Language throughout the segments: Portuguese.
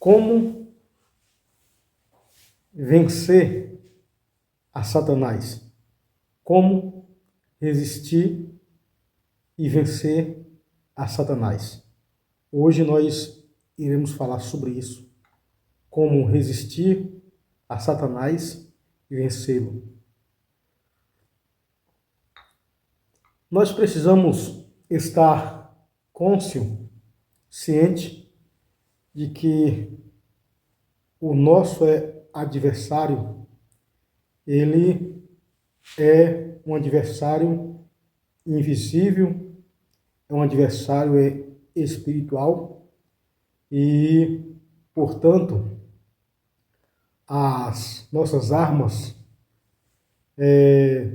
Como vencer a Satanás? Como resistir e vencer a Satanás? Hoje nós iremos falar sobre isso. Como resistir a Satanás e vencê-lo. Nós precisamos estar ciente de que o nosso adversário, ele é um adversário invisível, é um adversário espiritual e, portanto, as nossas armas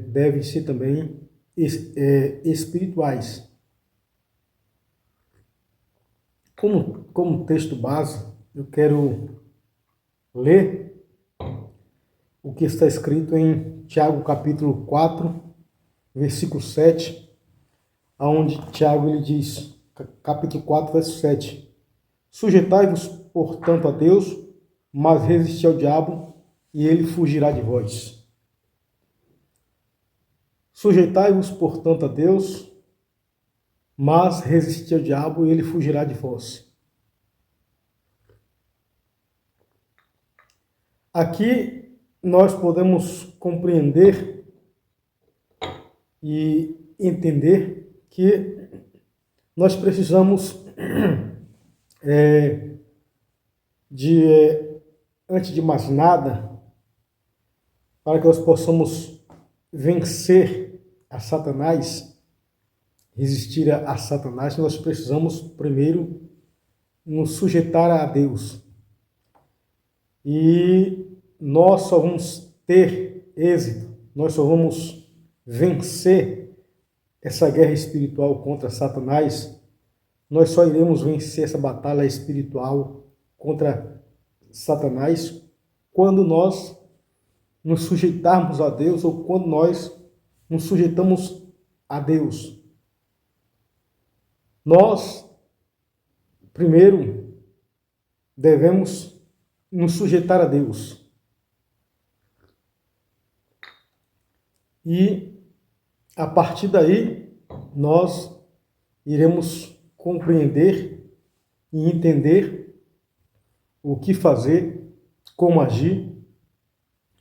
devem ser também espirituais. Como texto base, eu quero ler o que está escrito em Tiago capítulo 4, versículo 7, onde Tiago ele diz, capítulo 4, verso 7, sujeitai-vos, portanto, a Deus, mas resisti ao diabo, e ele fugirá de vós. Sujeitai-vos, portanto, a Deus, mas resisti ao diabo, e ele fugirá de vós. Aqui nós podemos compreender e entender que nós precisamos antes de mais nada, para que nós possamos vencer a Satanás, resistir a Satanás, nós precisamos primeiro nos sujeitar a Deus. E nós só vamos ter êxito, nós só vamos vencer essa guerra espiritual contra Satanás, nós só iremos vencer essa batalha espiritual contra Satanás quando nós nos sujeitarmos a Deus ou quando nós nos sujeitamos a Deus. Nós, primeiro, devemos nos sujeitar a Deus. E, a partir daí, nós iremos compreender e entender o que fazer, como agir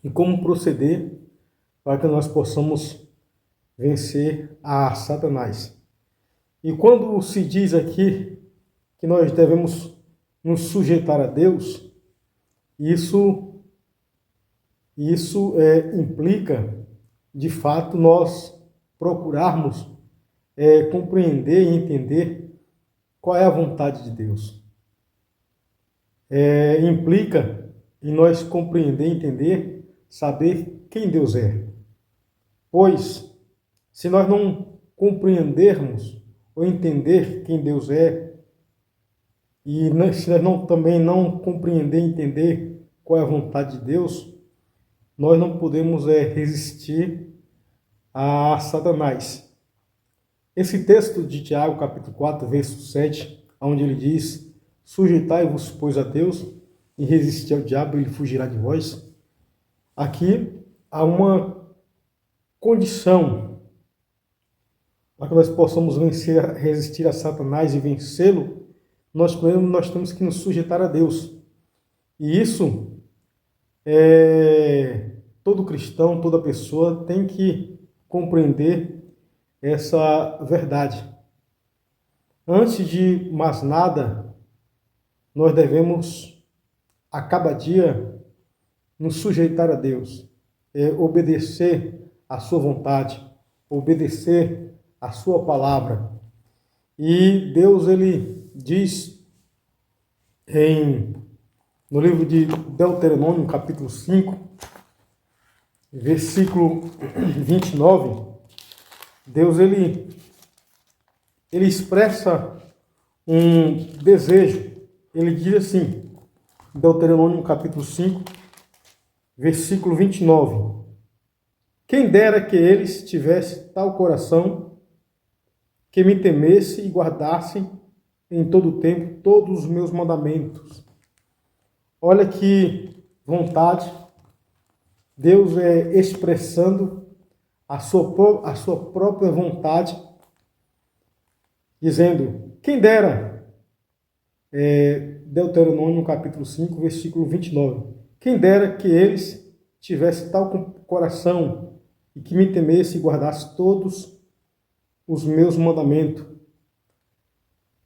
e como proceder para que nós possamos vencer a Satanás. E quando se diz aqui que nós devemos nos sujeitar a Deus, isso implica, de fato, nós procurarmos compreender e entender qual é a vontade de Deus. Implica em nós compreender e entender, saber quem Deus é. Pois, se nós não compreendermos ou entender quem Deus é, e se nós também não compreender e entender qual é a vontade de Deus, nós não podemos resistir a Satanás. Esse texto de Tiago, capítulo 4, verso 7, onde ele diz, sujeitai-vos, pois, a Deus, e resisti ao diabo, e ele fugirá de vós. Aqui há uma condição para que nós possamos resistir a Satanás e vencê-lo. Nós temos que nos sujeitar a Deus. E isso, todo cristão, toda pessoa tem que compreender essa verdade. Antes de mais nada, nós devemos, a cada dia, nos sujeitar a Deus, obedecer à sua vontade, obedecer à sua palavra. E Deus, ele diz no livro de Deuteronômio, capítulo 5, versículo 29, Deus, ele expressa um desejo. Ele diz assim, Deuteronômio, capítulo 5, versículo 29, quem dera que eles tivessem tal coração, que me temesse e guardasse em todo o tempo todos os meus mandamentos, Olha que vontade, Deus é expressando a sua própria vontade, dizendo, quem dera, Deuteronômio capítulo 5, versículo 29, quem dera que eles tivessem tal coração e que me temesse e guardasse todos os meus mandamentos.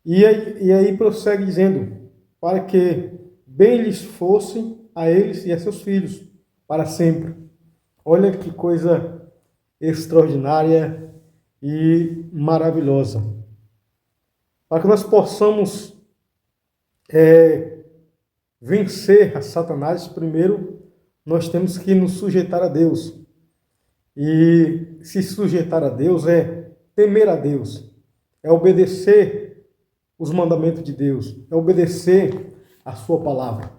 E aí prossegue dizendo, para que bem lhes fosse a eles e a seus filhos, para sempre. Olha que coisa extraordinária e maravilhosa. Para que nós possamos vencer a Satanás, primeiro nós temos que nos sujeitar a Deus. E se sujeitar a Deus é temer a Deus, é obedecer os mandamentos de Deus, é obedecer a sua palavra.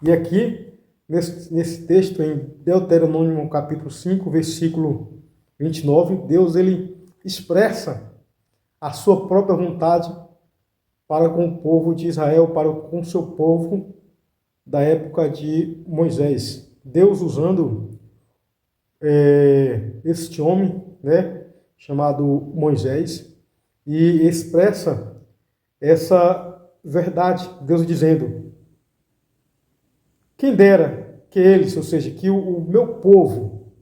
E aqui, nesse texto, em Deuteronômio capítulo 5, versículo 29, Deus ele expressa a sua própria vontade para com o povo de Israel, para com o seu povo da época de Moisés. Deus usando este homem, né, chamado Moisés, e expressa essa verdade. Deus dizendo, quem dera que eles, ou seja, que o meu povo,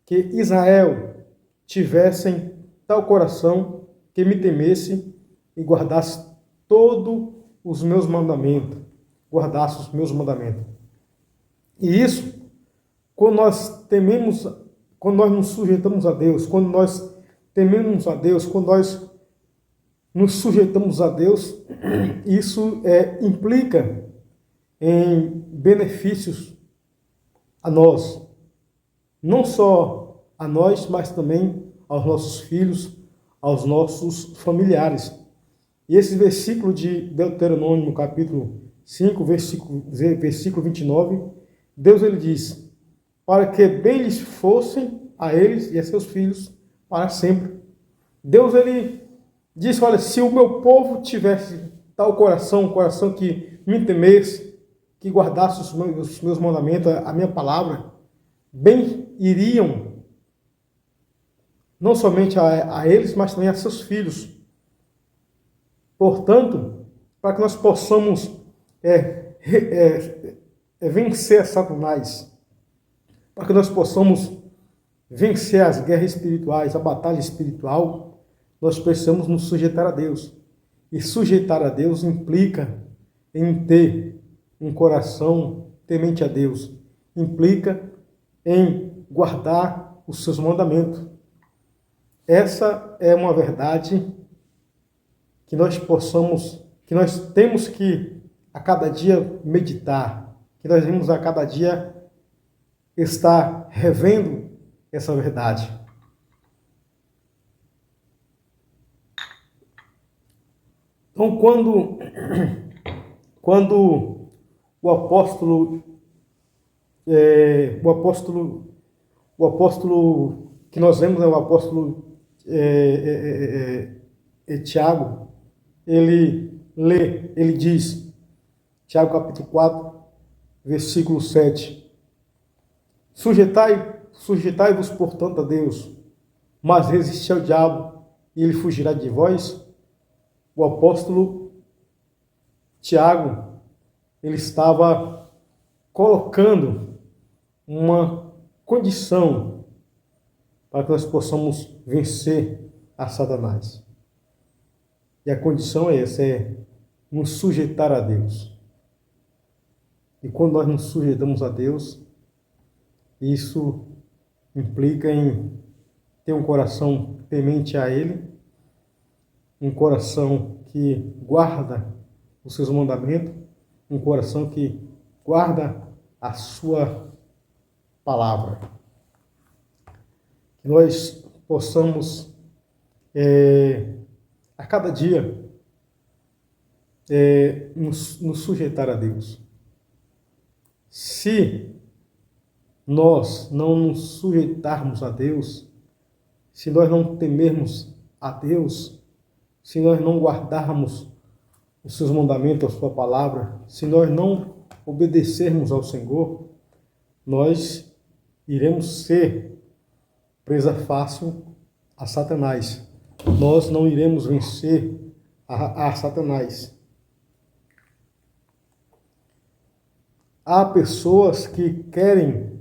que Israel, tivessem tal coração que me temesse e guardasse todos os meus mandamentos, guardasse os meus mandamentos. E isso, quando nós tememos, quando nós nos sujeitamos a Deus, quando nós tememos a Deus, quando nós nos sujeitamos a Deus, isso implica em benefícios a nós, não só a nós, mas também aos nossos filhos, aos nossos familiares. E esse versículo de Deuteronômio, capítulo 5, versículo 29, Deus ele diz, para que bem lhes fossem a eles e a seus filhos para sempre. Deus ele diz, olha, se o meu povo tivesse tal coração, um coração que me temesse, que guardasse os meus mandamentos, a minha palavra, bem iriam não somente a eles, mas também a seus filhos. Portanto, para que nós possamos vencer Satanás, para que nós possamos vencer as guerras espirituais, a batalha espiritual, nós precisamos nos sujeitar a Deus. E sujeitar a Deus implica em ter um coração temente a Deus, implica em guardar os seus mandamentos. Essa é uma verdade que nós temos que a cada dia meditar, que nós temos a cada dia estar revendo essa verdade. Então, quando o apóstolo que nós vemos, o apóstolo Tiago, ele diz, Tiago capítulo 4, versículo 7, sujeitai-vos, portanto, a Deus, mas resisti ao diabo, e ele fugirá de vós. O apóstolo Tiago, ele estava colocando uma condição para que nós possamos vencer a Satanás. E a condição é essa, nos sujeitar a Deus. E quando nós nos sujeitamos a Deus, isso implica em ter um coração temente a Ele, um coração que guarda os seus mandamentos, um coração que guarda a sua palavra. Que nós possamos, a cada dia, nos sujeitar a Deus. Se nós não nos sujeitarmos a Deus, se nós não temermos a Deus, se nós não guardarmos os seus mandamentos, a sua palavra, se nós não obedecermos ao Senhor, nós iremos ser presa fácil a Satanás. Nós não iremos vencer a Satanás. Há pessoas que querem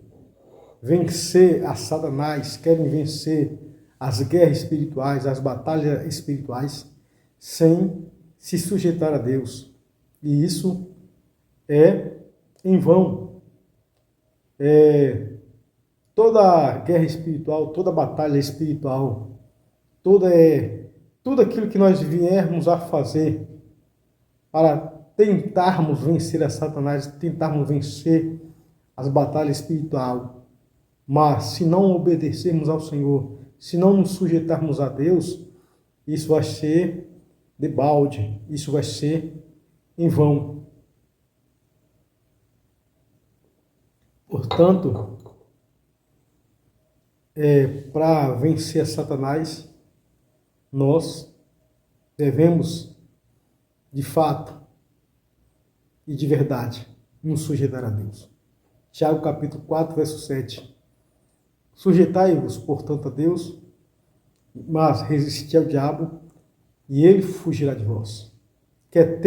vencer a Satanás, querem vencer as guerras espirituais, as batalhas espirituais, sem se sujeitar a Deus. E isso é em vão. Toda guerra espiritual, toda batalha espiritual, tudo aquilo que nós viermos a fazer para tentarmos vencer a Satanás, tentarmos vencer as batalhas espirituais, mas se não obedecermos ao Senhor, se não nos sujeitarmos a Deus, isso vai ser de balde, isso vai ser em vão. Portanto, para vencer a Satanás, nós devemos, de fato e de verdade, nos sujeitar a Deus. Tiago capítulo 4, verso 7. Sujeitai-vos, portanto, a Deus, mas resisti ao diabo, e ele fugirá de vós. Quer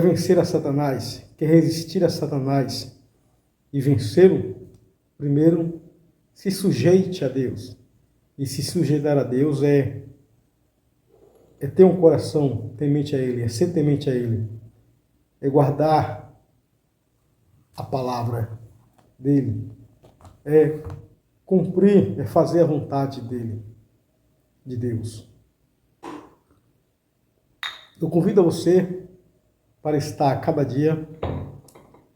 vencer a Satanás, quer resistir a Satanás e vencê-lo, primeiro se sujeite a Deus. E se sujeitar a Deus é ter um coração temente a Ele, é ser temente a Ele, é guardar a palavra dEle, é cumprir, é fazer a vontade dEle, de Deus. Eu convido a você para estar cada dia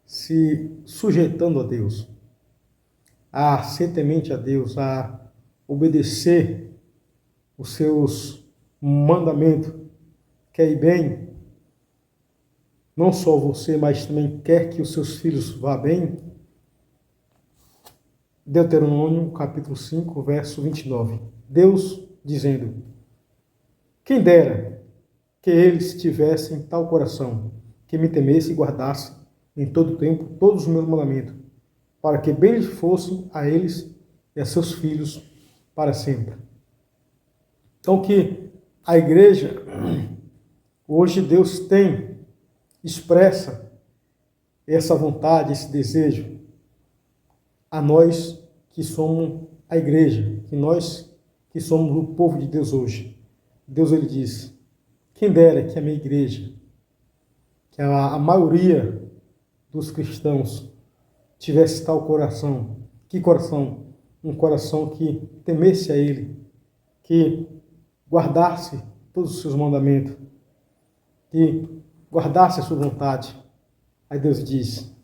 se sujeitando a Deus, a ser temente a Deus, a obedecer os seus mandamentos, quer ir bem, não só você, mas também quer que os seus filhos vá bem. Deuteronômio capítulo 5, verso 29. Deus dizendo: quem dera que eles tivessem tal coração, que me temesse e guardasse em todo o tempo todos os meus mandamentos, para que bem lhes fossem a eles e a seus filhos para sempre. Então que a igreja, hoje Deus expressa essa vontade, esse desejo a nós que somos a igreja, que nós que somos o povo de Deus hoje. Deus, ele diz: quem dera que a minha igreja, que a maioria dos cristãos tivesse tal coração. Que coração? Um coração que temesse a Ele, que guardasse todos os seus mandamentos, que guardasse a sua vontade. Aí Deus diz: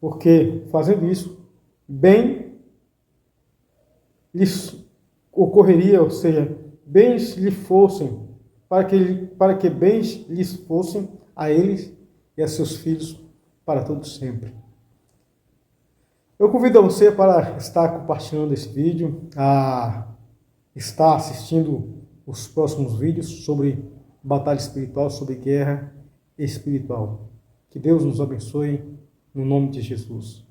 porque fazendo isso, bem lhes ocorreria, ou seja, bens lhe fossem, para que bens lhes fossem a eles e a seus filhos para todo sempre. Eu convido você para estar compartilhando esse vídeo, a estar assistindo os próximos vídeos sobre batalha espiritual, sobre guerra espiritual. Que Deus nos abençoe, no nome de Jesus.